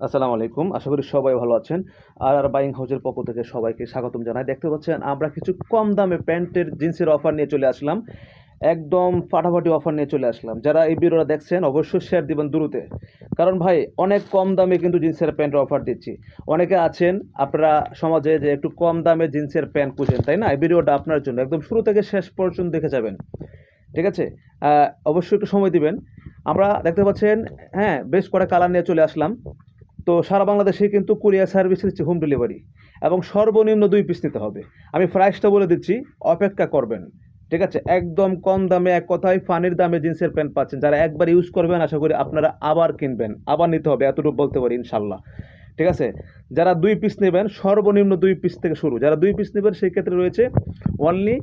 আসসালামু আলাইকুম। আশা করি সবাই ভালো আছেন। আর বাইং হাউসের পক্ষ থেকে সবাইকে স্বাগতম জানাই। দেখতে পাচ্ছেন আমরা কিছু কম দামে প্যান্টের জিন্সের অফার নিয়ে চলে আসলাম। একদম ফাটাফাটি অফার নিয়ে চলে আসলাম। যারা এই ভিডিওটা দেখছেন অবশ্যই শেয়ার দিবেন দ্রুত। কারণ ভাই অনেক কম দামে কিন্তু জিন্সের প্যান্টের অফার দিচ্ছি। অনেকে আছেন আপনারা সমাজে যে একটু কম দামে জিন্সের প্যান্ট খুঁজেন, তাই না? এই ভিডিওটা আপনার জন্য। একদম শুরু থেকে শেষ পর্যন্ত দেখে যাবেন। ঠিক আছে? অবশ্যই একটু সময় দিবেন। আমরা দেখতে পাচ্ছেন হ্যাঁ, বেশ কটা কালার নিয়ে চলে আসলাম। তো সারা বাংলাদেশে কিন্তু কুরিয়ার সার্ভিস দিচ্ছে হোম ডেলিভারি এবং সর্বনিম্ন ২ পিস নিতে হবে। আমি প্রাইসটা বলে দিচ্ছি, অপেক্ষা করবেন। ঠিক আছে? একদম কম দামে এক কথায় ফানির দামে জিন্সের প্যান্ট পাচ্ছেন। যারা একবার ইউজ করবেন আশা করি আপনারা আবার কিনবেন। আবার নিতে হবে এতটুকু বলতে পারি ইনশাআল্লাহ। ঠিক আছে? যারা ২ পিস নেবেন সর্বনিম্ন ২ পিস থেকে শুরু। যারা ২ পিস নেবেন সেই ক্ষেত্রে রয়েছে অনলি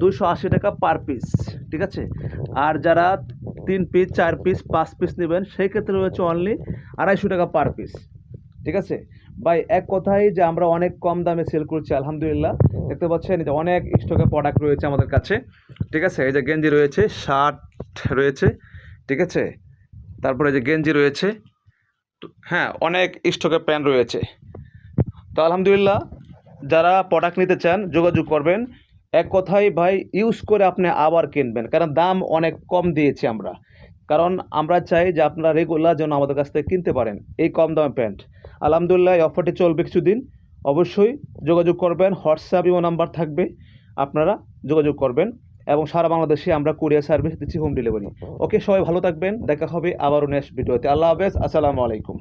৳২৮০ পার পিস। ঠিক আছে? আর যারা ৩ পিস, ৪ পিস, ৫ পিস নেবেন সেই ক্ষেত্রে রয়েছে অনলি ৳২৫০ পার পিস। ঠিক আছে? ভাই এক কথায় যে আমরা অনেক কম দামে সেল করছি আলহামদুলিল্লাহ। দেখতে পাচ্ছেন এই যে অনেক স্টকে প্রোডাক্ট রয়েছে আমাদের কাছে। ঠিক আছে? এই যে গেঞ্জি রয়েছে, শার্ট রয়েছে। ঠিক আছে? তারপরে এই যে গেঞ্জি রয়েছে। হ্যাঁ, অনেক স্টকে প্যান্ট রয়েছে। তো আলহামদুলিল্লাহ যারা প্রোডাক্ট নিতে চান যোগাযোগ করবেন। এক কথায় ভাই ইউজ করে আপনি আবার কিনবেন। কারণ দাম অনেক কম দিয়েছি আমরা। কারণ আমরা চাই যে আপনারা রেগুলার যেন আমাদের কাছ থেকে কিনতে পারেন এই কম দামে প্যান্ট। আলহামদুলিল্লাহ এই অফারটি চলবে কিছুদিন। অবশ্যই যোগাযোগ করবেন। হোয়াটসঅ্যাপ ইমো নাম্বার থাকবে। আপনারা যোগাযোগ করবেন এবং সারা বাংলাদেশে আমরা কুরিয়ার সার্ভিস দিচ্ছি হোম ডেলিভারি। ওকে সবাই ভালো থাকবেন। দেখা হবে আবারও নেক্সট ভিডিওতে। আল্লাহ হাফেজ। আসসালামু আলাইকুম।